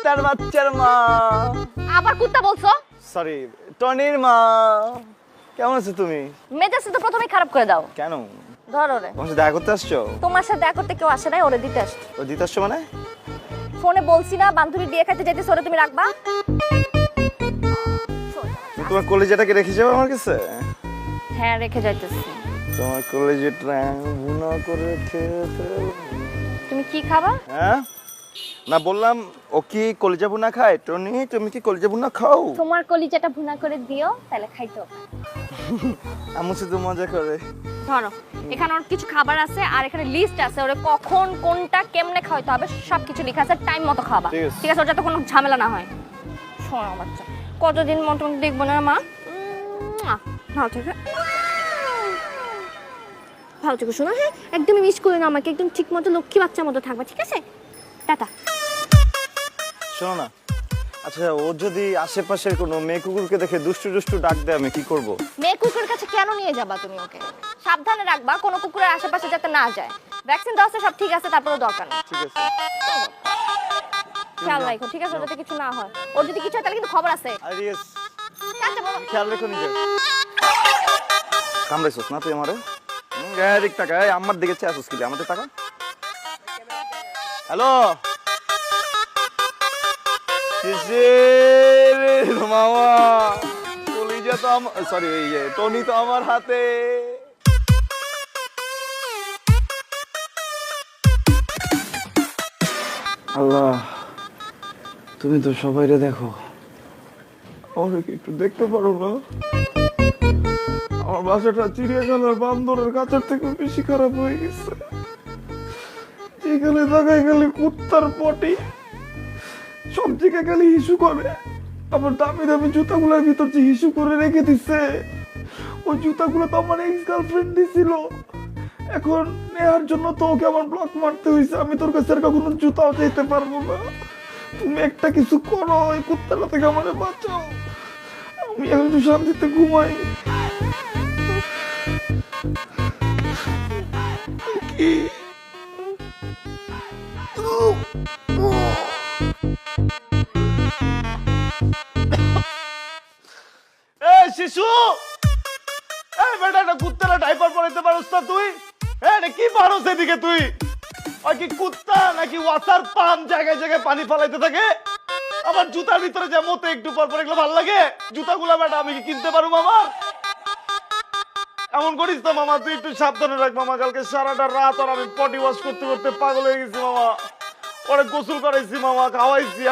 কুত্তার বাচ্চার মা। আবার কুত্তা বলছো? সরি, টনির মা। কেমন আছো তুমি? মেজাজটা তো প্রথমেই খারাপ করে দাও। কেন? ধরো রে। তোমার সাথে দেখা করতে আসছো? তোমার সাথে দেখা করতে কেউ আসে নাই, ওরে দিতে আসছে। ও দিতে আসছো মানে? ফোনে বলছি না বান্ধবী বিয়ে খাইতে যাইতেছে, ওরে তুমি রাখবা? তোমার কলেজেটাকে রেখে যাবো আমার কাছে? হ্যাঁ, রেখে যাইতেছি। তোমার কলেজেটা বুনা করে খেতে। তুমি কি খাবা? হ্যাঁ না, বললাম ও কি কলেজা বুনা খায়? টনি, তুমি কি কলেজা বুনা খাও? তোমার কলিজাটা ভুনা করে দিও, তাহলে খাইতে হবে। আমার সাথে মজা করে। ধরো, এখানে ওর কিছু খাবার আছে আর এখানে লিস্ট আছে, ওরে কখন কোনটা কেমনে খাওয়াইতে হবে সবকিছু লেখা আছে, টাইম মতো খাওয়াবা। ঠিক আছে। ঠিক আছে, ওর যাতে কোনো ঝামেলা না হয়। শোনো বাচ্চা, কতদিন মতো দেখবো না মা। ভালো থেকে ভালো থেকে শোনো, হ্যাঁ একদমই মিস করে না আমাকে, একদম ঠিক মতো লক্ষ্মী বাচ্চার মতো থাকবা, ঠিক আছে? টাটা। শোনো না, আচ্ছা ও যদি আশেপাশের কোনো মেয়ে কুকুরকে দেখে দুষ্টু দুষ্টু ডাক দেয়, আমি কি করব? মেয়ে কুকুরের কাছে কেন নিয়ে যাবা তুমি ওকে? সাবধানে রাখবা, কোনো কুকুরের আশেপাশে যাতে না যায়। ভ্যাকসিন দেওয়া আছে, সব ঠিক আছে, তারপরেও দরকার না। ঠিক আছে। খেয়াল রাখো, ঠিক আছে? ওর যাতে কিছু না হয়। ওর যদি কিছু হয় তাহলে কিন্তু খবর আছে। আরে ইয়েস, টাটা বাবা। খেয়াল রেখো নিজে। কামড়াইছস না তুই আমারে? এদিক টাকা, আমার দিকে চেয়ে আসছিস কি? আমাদের টাকা। হ্যালো মামা, কলিজা তো সরি, টনি তো আমার হাতে। আল্লাহ, তুমি তো সবাইরে দেখো, আমাকে কি একটু দেখতে পারো না? আমার বাসাটা চিড়িয়াখানার বান্দরের কাছের থেকে বেশি খারাপ হয়ে গেছে। যেখানে জায়গায় গেলে কুত্তার পটি, সব জায়গায় গেলে হিসু করে। আমার দামি দামি জুতাগুলোর ভিতর যে হিসু করে রেখে দিচ্ছে, ওই জুতাগুলো তো আমার এক্স গার্লফ্রেন্ড দিছিল। এখন নেওয়ার জন্য তো ওকে আমার ব্লক মারতে হয়েছে। আমি তোর কাছে আর কখনো জুতাও চাইতে পারবো না। তুমি একটা কিছু করো, ওই কুত্তাটা থেকে আমার বাঁচাও। আমি এখন একটু শান্তিতে ঘুমাই। কি শিশু, এই বেটা কুত্তারা ডাইপার পরাইতে পারোস না তুই? এটা কি পারোস এদিকে তুই? আর কি কুত্তা নাকি ওয়াটার পাম্প জায়গায় জায়গায় পানি ফলাইতে থাকে? আমার জুতার ভিতরে যে মতো একটু পর পর এগুলো ভালো লাগে? জুতাগুলা বেটা আমি কি কিনতে পারবো মামা? এমন করিস না মামা, তুই একটু সাবধানে রাখ মামা। কালকে সারাটা রাত আর আমি পটি ওয়াশ করতে করতে পাগল হয়ে গেছি মামা। পরে গোসল করাইছি মামা, খাওয়াইছি।